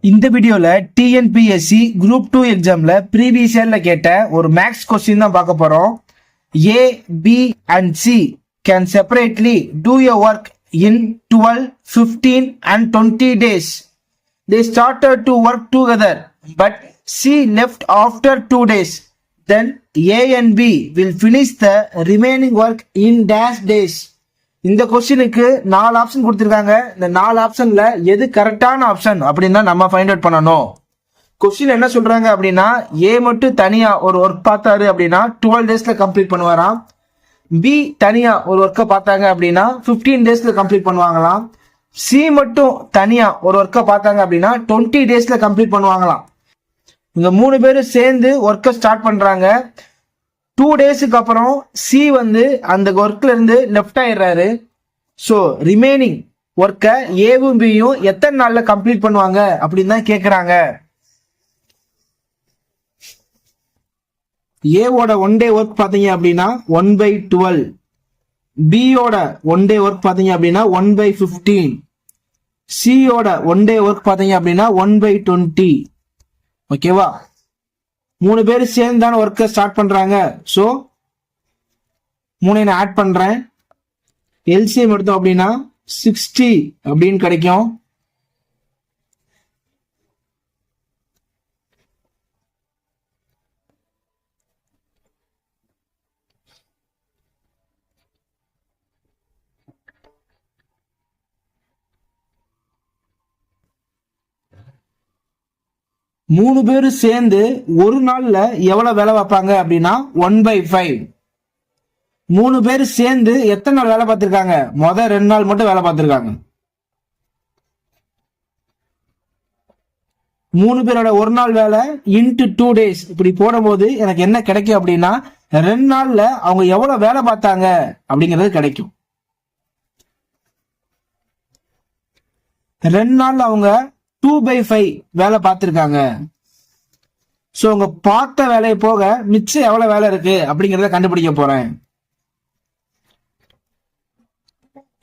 இந்த வீடியோல TNPSC group 2 எக்ஸாம்ல ப்ரீவியஸ் இயர்ல கேட்ட ஒரு மேக்ஸ் கொஸ்டின் தான் பார்க்க போறோம். A, B and C can separately do a work in 12, 15 and 20 days. They started to work together, but C left after 2 days. Then A and B will finish the remaining work in dash days. இந்த கொஸ்டினுக்கு 4 option கொடுத்திருக்காங்க. இந்த 4 ஆப்ஷன்ல எது கரெக்டான option அப்படின்னா நம்ம find out பண்ணணும். கொஸ்டின் என்ன சொல்றாங்க அப்படின்னா, ஏ மட்டும் தனியா ஒரு ஒர்க் பார்த்தாரு அப்படின்னா 12 டேஸ்ல கம்ப்ளீட் பண்ணுவாராம். பி தனியா ஒரு ஒர்க்கை பார்த்தாங்க அப்படின்னா 15 டேஸ்ல கம்ப்ளீட் பண்ணுவாங்களாம். சி மட்டும் தனியா ஒரு ஒர்க்கை பார்த்தாங்க அப்படின்னா 20 டேஸ்ல கம்ப்ளீட் பண்ணுவாங்களாம். இங்க 3 பேரும் சேர்ந்து ஒர்க்கை ஸ்டார்ட் பண்றாங்க. 2 டேஸுக்கு அப்புறம் சி அந்த ஒர்க்ல இருந்து லெஃப்ட் ஆயிடுறாரு. ஸோ ரிமைனிங் ஒர்க்கை ஏவும் பியும் எத்தனை நாள்ல கம்ப்ளீட் பண்ணுவாங்க அப்படின்னு தான் கேட்குறாங்க. ஏவோட 1 டே ஒர்க் பார்த்தீங்க அப்படின்னா 1/12, பியோட 1 டே ஒர்க் பார்த்தீங்க அப்படின்னா 1/15, சியோட 1 டே ஒர்க் பார்த்தீங்க அப்படின்னா 1/20. ஓகேவா? 3 பேர் சேர்ந்து தானே ஒர்க்கை ஸ்டார்ட் பண்றாங்க. ஸோ 3 நான் ஆட் பண்றேன். எல்சிஎம் எடுத்தோம் அப்படின்னா 60 அப்படின்னு கிடைக்கும். மூணு பேரும் சேர்ந்து ஒரு நாள்ல எவ்வளவு வேலை பார்ப்பாங்க அப்படின்னா 1/5. 3 பேர் சேர்ந்து எத்தனை நாள் வேலை பார்த்திருக்காங்க? மொதல் 2 நாள் மட்டும் வேலை பார்த்திருக்காங்க. 3 பேரோட ஒரு நாள் வேலை இன்ட்டு 2 டேஸ் இப்படி போடும்போது எனக்கு என்ன கிடைக்கும் அப்படின்னா 2 நாள்ல அவங்க எவ்வளவு வேலை பார்த்தாங்க அப்படிங்கிறது கிடைக்கும். 2 நாள்ல அவங்க 2/5 வேலை பார்த்திருக்காங்க. சோ உங்க பார்த்த வேலையை போக மிச்சம் எவ்வளவு வேலை இருக்கு அப்படிங்கறத கண்டுபிடிக்க போறேன்.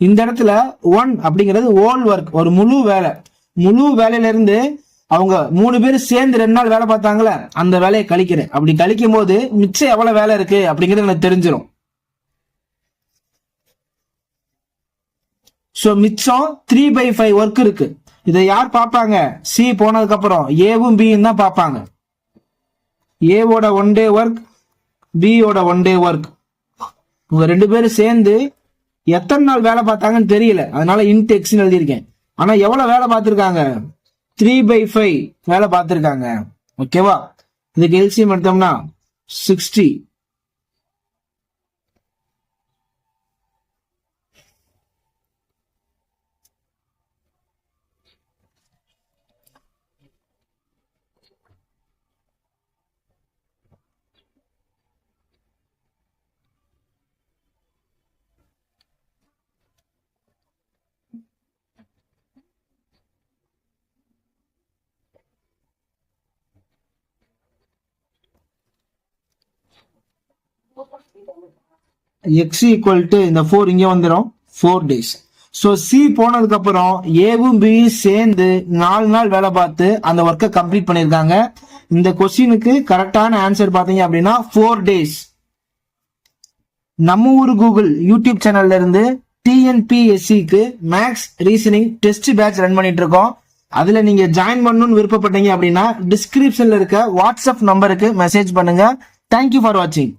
இந்த இடத்துல 1 அப்படிங்கிறது ஹோல் ஒர்க், ஒரு முழு வேலை. முழு வேலையில இருந்து அவங்க 3 பேர் சேர்ந்து 2 நாள் வேலை பார்த்தாங்களே அந்த வேலையை கழிக்கிறேன். அப்படி கழிக்கும் போது மிச்சம் எவ்வளவு வேலை இருக்கு அப்படிங்கிறது எனக்கு தெரிஞ்சிடும். சோ மிச்சம் 3/5 ஒர்க் இருக்கு. இதை யார் பார்ப்பாங்க? சி போனதுக்கு அப்புறம் ஏவும் பியும் தான் பார்ப்பாங்க. ஏவோட 1 டே ஒர்க், பியோட 1 டே ஒர்க். உங்க 2 பேரும் சேர்ந்து எத்தனை நாள் வேலை பார்த்தாங்கன்னு தெரியல, அதனால இன்ட் எக்ஸ் எழுதியிருக்கேன். ஆனா எவ்வளவு வேலை பார்த்திருக்காங்க? 3/5 வேலை பார்த்திருக்காங்க. ஓகேவா? இதுக்கு எல்சிஎம் எடுத்தோம்னா 60. x ஈக்குவல் டு இந்த 4 இங்க வந்துடும், 4 டேஸ். ஸோ சி போனதுக்கு அப்புறம் ஏவும் பியும் சேர்ந்து 4 நாள் வேலை பார்த்து அந்த ஒர்க்கை கம்ப்ளீட் பண்ணியிருக்காங்க. இந்த கொஸ்டினுக்கு கரெக்டான ஆன்சர் பார்த்தீங்க அப்படின்னா 4 டேஸ். நம்ம ஊர் கூகுள் யூடியூப் சேனல்ல இருந்து டிஎன்பிஎஸ்சிக்கு maths reasoning test batch run பண்ணிட்டு இருக்கோம். அதுல நீங்க ஜாயின் பண்ணணும்னு விருப்பப்பட்டீங்க அப்படின்னா டிஸ்கிரிப்ஷன்ல இருக்க வாட்ஸ்அப் நம்பருக்கு மெசேஜ் பண்ணுங்க. தேங்க்யூ ஃபார் வாட்சிங்.